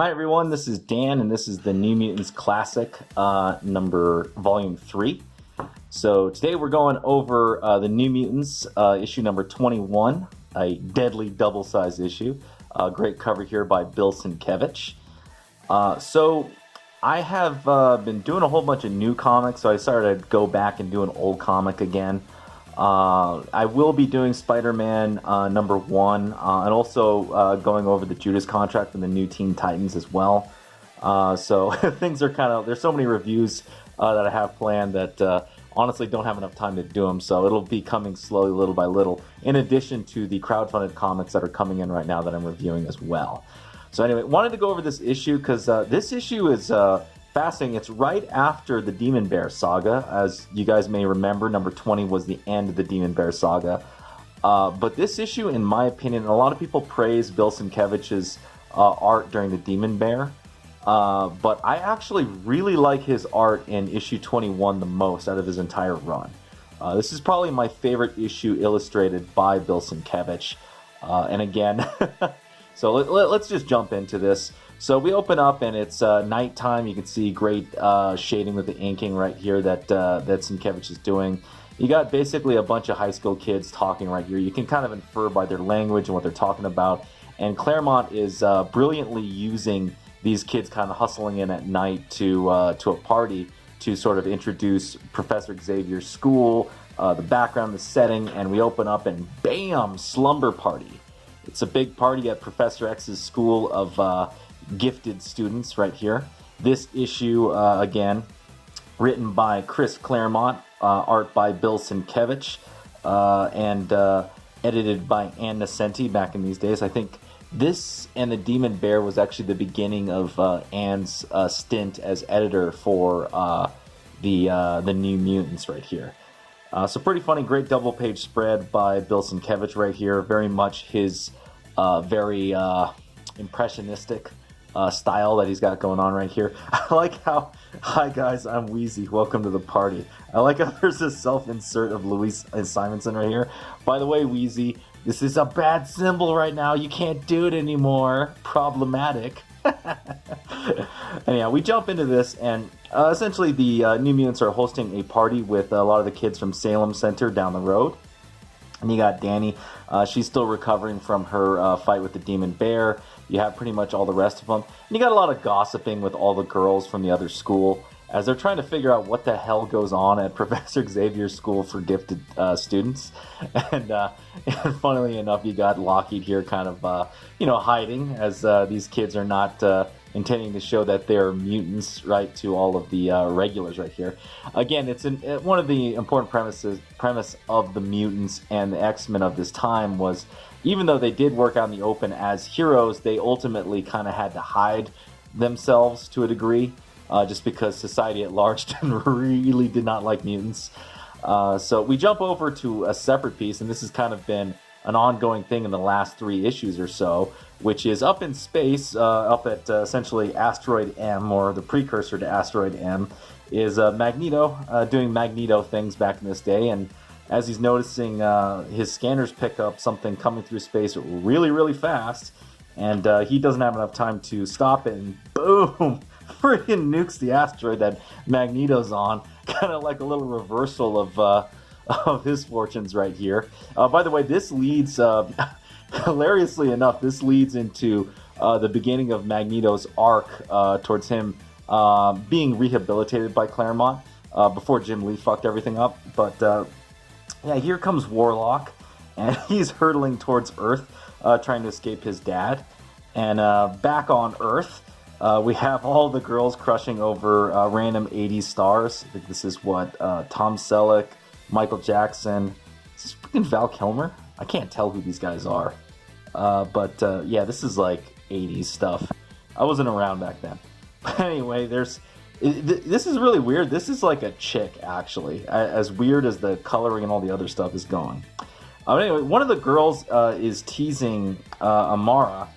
Hi everyone, this is Dan, and this is the New Mutants Classic, Volume 3. So today we're going over the New Mutants, issue number 21, a deadly double-sized issue. Great cover here by Bill Sienkiewicz. So I have been doing a whole bunch of new comics, so I decided to go back and do an old comic again. I will be doing Spider-Man number 1 and also going over the Judas contract and the new Teen Titans as well. So things are kind of, there's so many reviews that I have planned that honestly don't have enough time to do them, so it'll be coming slowly, little by little, in addition to the crowdfunded comics that are coming in right now that I'm reviewing as well. So anyway, wanted to go over this issue because this issue is fascinating. It's right after the Demon Bear saga. As you guys may remember, number 20 was the end of the Demon Bear saga. But this issue, in my opinion, a lot of people praise Bill Sienkiewicz's art during the Demon Bear. But I actually really like his art in issue 21 the most out of his entire run. This is probably my favorite issue illustrated by Bill Sienkiewicz. And again, so let's just jump into this. So we open up and it's nighttime. You can see great shading with the inking right here that Sienkiewicz is doing. You got basically a bunch of high school kids talking right here. You can kind of infer by their language and what they're talking about. And Claremont is brilliantly using these kids kind of hustling in at night to a party to sort of introduce Professor Xavier's school, the background, the setting, and we open up and bam, slumber party. It's a big party at Professor X's school of gifted students right here. This issue, again, written by Chris Claremont, art by Bill Sienkiewicz, and edited by Ann Nocenti back in these days. I think this and the Demon Bear was actually the beginning of Ann's stint as editor for the New Mutants right here. So pretty funny, great double-page spread by Bill Sienkiewicz right here. Very much his very impressionistic style that he's got going on right here. I like how, hi guys, I'm Wheezy, welcome to the party. I like how there's a self-insert of Louise Simonson right here. By the way, Wheezy, this is a bad symbol right now. You can't do it anymore. Problematic. Anyhow, we jump into this, and essentially the New Mutants are hosting a party with a lot of the kids from Salem Center down the road. And you got Danny. She's still recovering from her fight with the Demon Bear. You have pretty much all the rest of them. And you got a lot of gossiping with all the girls from the other school as they're trying to figure out what the hell goes on at Professor Xavier's school for gifted students. And funnily enough, you got Lockheed here kind of, hiding as these kids are not intending to show that they're mutants, right, to all of the regulars right here. Again, it's one of the important premise of the mutants and the X-Men of this time was, even though they did work out in the open as heroes, they ultimately kind of had to hide themselves to a degree, just because society at large really did not like mutants. So we jump over to a separate piece, and this has kind of been an ongoing thing in the last 3 issues or so, which is up in space, up at essentially Asteroid M, or the precursor to Asteroid M, is Magneto doing Magneto things back in this day, and as he's noticing his scanners pick up something coming through space really, really fast, and he doesn't have enough time to stop it, and boom! Freaking nukes the asteroid that Magneto's on. Kind of like a little reversal of his fortunes right here. By the way, this leads, hilariously enough, this leads into the beginning of Magneto's arc towards him being rehabilitated by Claremont before Jim Lee fucked everything up. But yeah, here comes Warlock, and he's hurtling towards Earth, trying to escape his dad. And back on Earth, we have all the girls crushing over random 80s stars. I think this is what, Tom Selleck, Michael Jackson. Is this freaking Val Kilmer? I can't tell who these guys are. But yeah, this is like 80s stuff. I wasn't around back then. Anyway, this is really weird. This is like a chick, actually, as weird as the coloring and all the other stuff is going. Anyway, one of the girls is teasing Amara.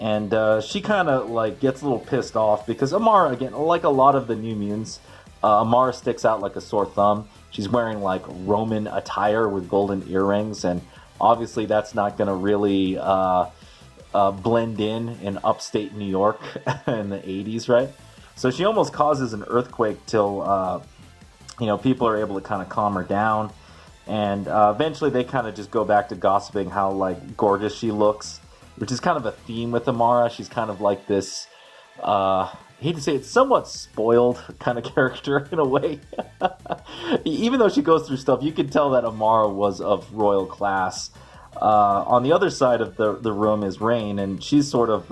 And she kind of like gets a little pissed off because Amara, again, like a lot of the New Mutants, Amara sticks out like a sore thumb. She's wearing like Roman attire with golden earrings, and obviously that's not going to really blend in upstate New York in the 80s, right? So she almost causes an earthquake till people are able to kind of calm her down, and eventually they kind of just go back to gossiping how like gorgeous she looks, which is kind of a theme with Amara. She's kind of like this, I hate to say it, somewhat spoiled kind of character in a way. Even though she goes through stuff, you can tell that Amara was of royal class. On the other side of the room is Rain, and she's sort of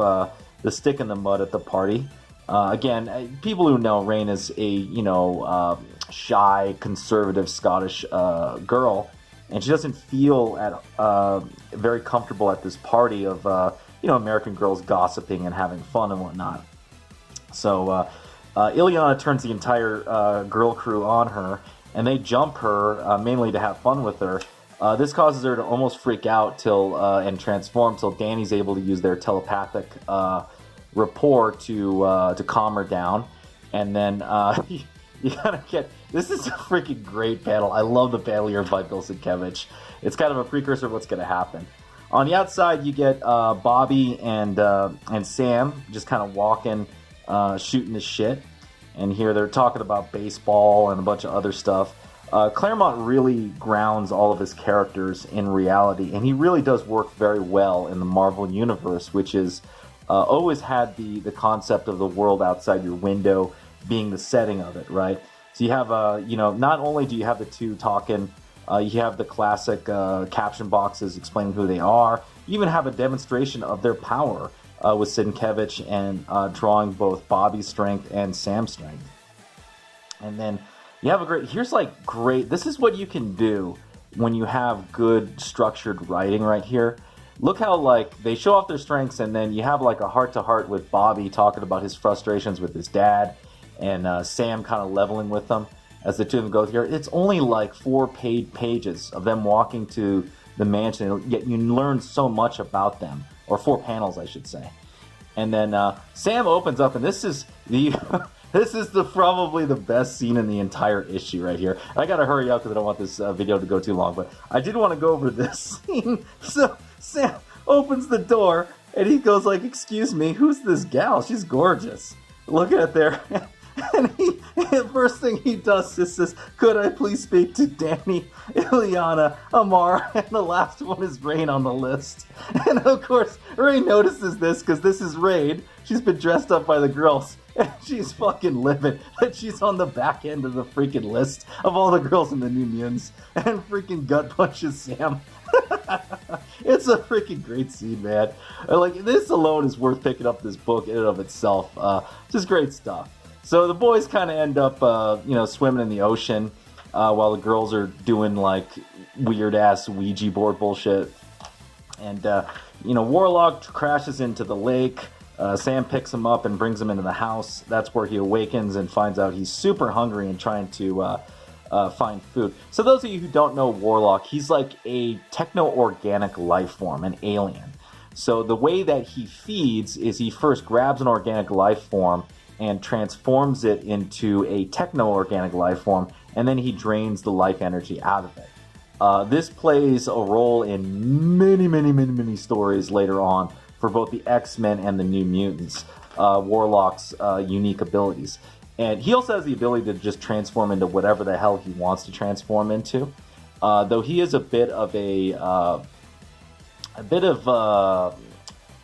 the stick in the mud at the party. Again, people who know Rain is a shy, conservative Scottish girl, and she doesn't feel very comfortable at this party of American girls gossiping and having fun and whatnot. So Ileana turns the entire girl crew on her, and they jump her mainly to have fun with her. This causes her to almost freak out and transform till Danny's able to use their telepathic rapport to calm her down. And then you gotta get, this is a freaking great panel. I love the panel here by Bill Sienkiewicz. It's kind of a precursor of what's going to happen. On the outside, you get Bobby and Sam just kind of walking, shooting the shit. And here they're talking about baseball and a bunch of other stuff. Claremont really grounds all of his characters in reality, and he really does work very well in the Marvel Universe, which is always had the concept of the world outside your window being the setting of it, right? So you have, not only do you have the two talking, you have the classic caption boxes explaining who they are. You even have a demonstration of their power with Sienkiewicz and drawing both Bobby's strength and Sam's strength. And then you have this is what you can do when you have good structured writing right here. Look how they show off their strengths, and then you have a heart-to-heart with Bobby talking about his frustrations with his dad, and Sam kind of leveling with them as the two of them go here. It's only 4 pages of them walking to the mansion, yet you learn so much about them, or 4 panels, I should say. And then Sam opens up, and this is probably the best scene in the entire issue right here. I gotta hurry up because I don't want this video to go too long, but I did want to go over this scene. So Sam opens the door, and he goes "Excuse me, who's this gal? She's gorgeous." Looking at there. And the first thing he does is says, "Could I please speak to Danny, Ileana, Amara?" And the last one is Rain on the list. And of course, Rain notices this because this is Rain. She's been dressed up by the girls. And she's fucking livid that she's on the back end of the freaking list of all the girls in the New Mutants, and freaking gut punches Sam. It's a freaking great scene, man. This alone is worth picking up this book in and of itself. Just great stuff. So the boys kind of end up, swimming in the ocean while the girls are doing weird-ass Ouija board bullshit. And, Warlock crashes into the lake. Sam picks him up and brings him into the house. That's where he awakens and finds out he's super hungry and trying to find food. So those of you who don't know Warlock, he's like a techno-organic life form, an alien. So the way that he feeds is he first grabs an organic life form and transforms it into a techno-organic life form, and then he drains the life energy out of it. This plays a role in many, many, many, many stories later on for both the X-Men and the New Mutants, Warlock's unique abilities. And he also has the ability to just transform into whatever the hell he wants to transform into. Though he is a bit of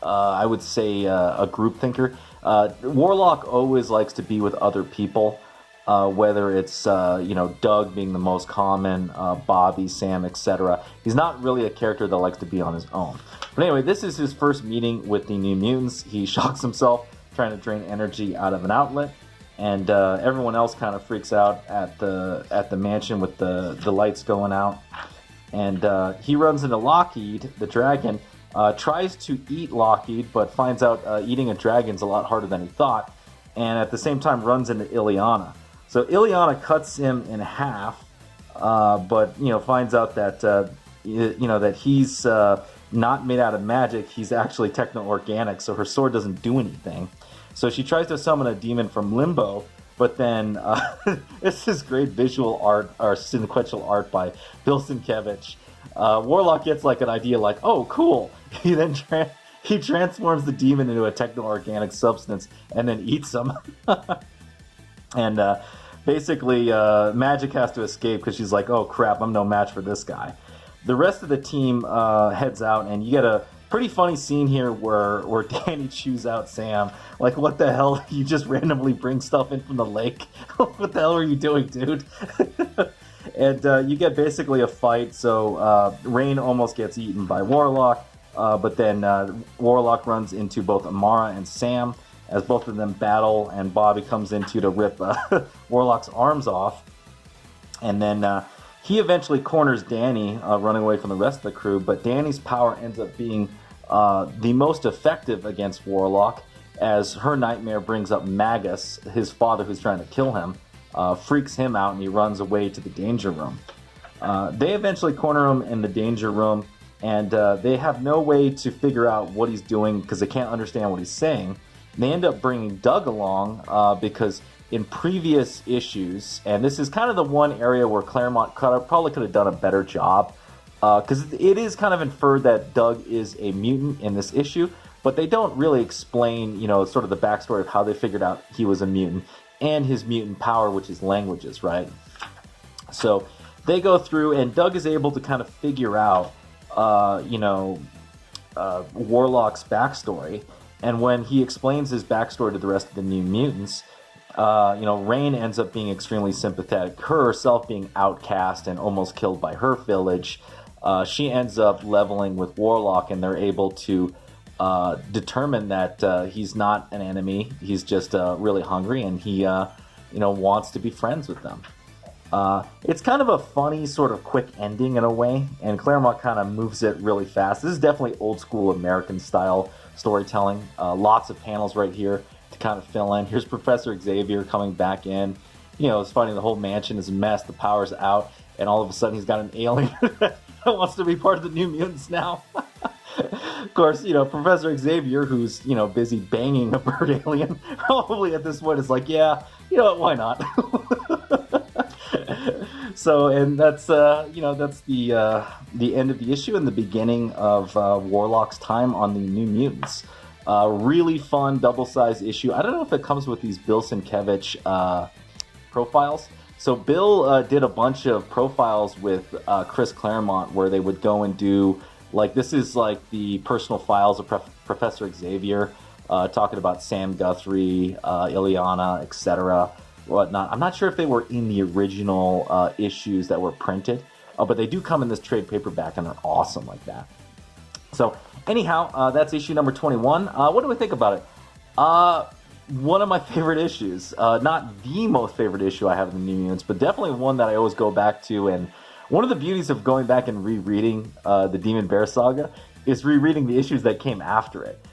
I would say, a group thinker. Warlock always likes to be with other people, whether it's Doug being the most common, Bobby, Sam, etc. He's not really a character that likes to be on his own. But anyway, this is his first meeting with the New Mutants. He shocks himself trying to drain energy out of an outlet, and everyone else kind of freaks out at the mansion with the lights going out. And he runs into Lockheed, the dragon, tries to eat Lockheed, but finds out eating a dragon's a lot harder than he thought, and at the same time runs into Ileana. So Ileana cuts him in half, but finds out that that he's not made out of magic. He's actually techno-organic, so her sword doesn't do anything. So she tries to summon a demon from Limbo, but then this is great visual art, or sequential art by Bill Sienkiewicz. Warlock gets an idea oh, cool. He then he transforms the demon into a techno-organic substance and then eats him. And basically, Magic has to escape because she's like, oh crap, I'm no match for this guy. The rest of the team heads out, and you get a pretty funny scene here where Danny chews out Sam. Like, what the hell? You just randomly bring stuff in from the lake? What the hell are you doing, dude? And you get basically a fight. So Rain almost gets eaten by Warlock, but then Warlock runs into both Amara and Sam as both of them battle, and Bobby comes in to rip Warlock's arms off. And then he eventually corners Danny, running away from the rest of the crew, but Danny's power ends up being the most effective against Warlock, as her nightmare brings up Magus, his father who's trying to kill him, freaks him out, and he runs away to the danger room. They eventually corner him in the danger room, and they have no way to figure out what he's doing because they can't understand what he's saying. They end up bringing Doug along because in previous issues, and this is kind of the one area where Claremont probably could have done a better job, because it is kind of inferred that Doug is a mutant in this issue, but they don't really explain, sort of the backstory of how they figured out he was a mutant and his mutant power, which is languages, right? So they go through, and Doug is able to kind of figure out, Warlock's backstory. And when he explains his backstory to the rest of the New Mutants, Rain ends up being extremely sympathetic. Her herself being outcast and almost killed by her village, she ends up leveling with Warlock, and they're able to determine that he's not an enemy. He's just really hungry, and he, wants to be friends with them. It's kind of a funny sort of quick ending in a way, and Claremont kind of moves it really fast. This is definitely old school American style storytelling. Lots of panels right here to kind of fill in. Here's Professor Xavier coming back in. It's funny, the whole mansion is a mess, the power's out, and all of a sudden he's got an alien that wants to be part of the New Mutants now. Of course, Professor Xavier, who's, busy banging a bird alien, probably at this point is like, yeah, why not? So, and that's the end of the issue and the beginning of Warlock's time on the New Mutants. Really fun double-sized issue. I don't know if it comes with these Bill Sienkiewicz profiles. So Bill did a bunch of profiles with Chris Claremont where they would go and do, like, this is like the personal files of Professor Xavier, talking about Sam Guthrie, Ileana, etc., whatnot. I'm not sure if they were in the original issues that were printed, but they do come in this trade paperback, and they're awesome like that. So anyhow, that's issue number 21. What do we think about it? One of my favorite issues. Not the most favorite issue I have in the New Mutants, but definitely one that I always go back to. And one of the beauties of going back and rereading the Demon Bear saga is rereading the issues that came after it.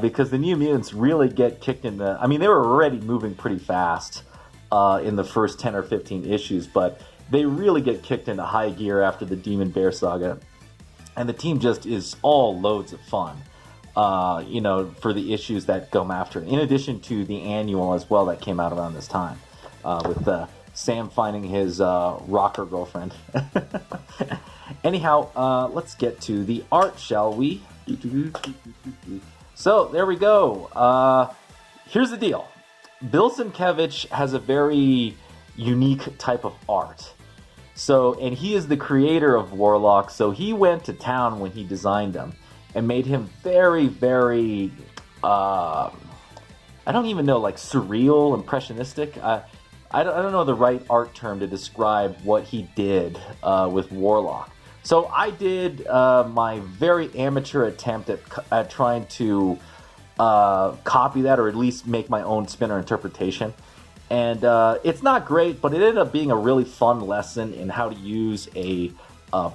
Because the New Mutants really get kicked in the... I mean, they were already moving pretty fast in the first 10 or 15 issues, but they really get kicked into high gear after the Demon Bear saga. And the team just is all loads of fun, for the issues that come after. In addition to the annual as well that came out around this time, with Sam finding his rocker girlfriend. Anyhow, let's get to the art, shall we? So, there we go. Here's the deal. Bill Sienkiewicz has a very unique type of art. So, and he is the creator of Warlock, so he went to town when he designed him and made him very, very, I don't even know, like surreal, impressionistic. I don't know the right art term to describe what he did with Warlock. So I did my very amateur attempt at trying to copy that, or at least make my own spin or interpretation. And it's not great, but it ended up being a really fun lesson in how to use a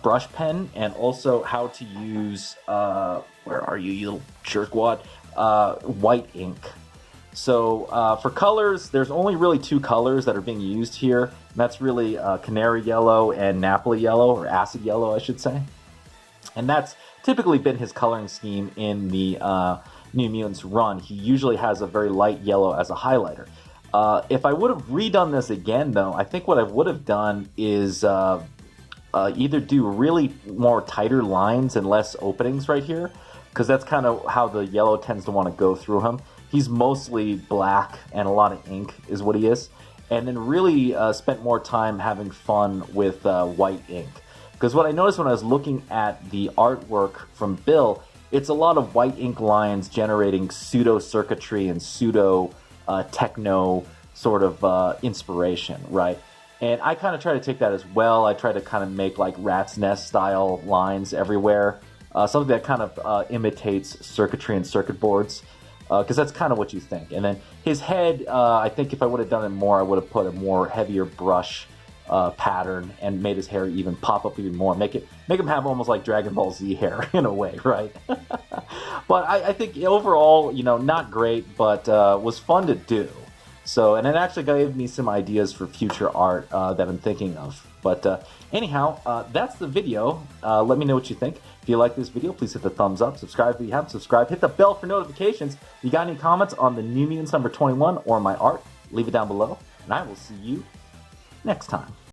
brush pen, and also how to use, where are you little jerkwad, white ink. So for colors, there's only really two colors that are being used here. And that's really canary yellow and Napoli yellow, or acid yellow, I should say. And that's typically been his coloring scheme in the New Mutants run. He usually has a very light yellow as a highlighter. If I would have redone this again, though, I think what I would have done is either do really more tighter lines and less openings right here, because that's kind of how the yellow tends to want to go through him. He's mostly black and a lot of ink is what he is. And then really spent more time having fun with white ink. Because what I noticed when I was looking at the artwork from Bill, it's a lot of white ink lines generating pseudo-circuitry and pseudo-techno sort of inspiration, right? And I kind of try to take that as well. I try to kind of make like rat's nest style lines everywhere. Something that kind of imitates circuitry and circuit boards. Because that's kind of what you think. And then his head, I think if I would have done it more, I would have put a more heavier brush pattern and made his hair even pop up even more. Make him have almost like Dragon Ball Z hair in a way, right? But I think overall, you know, not great, but was fun to do. So, and it actually gave me some ideas for future art that I'm thinking of. But anyhow, that's the video. Let me know what you think. If you like this video, please hit the thumbs up. Subscribe if you haven't subscribed. Hit the bell for notifications. If you got any comments on the New Mutants number 21 or my art, leave it down below. And I will see you next time.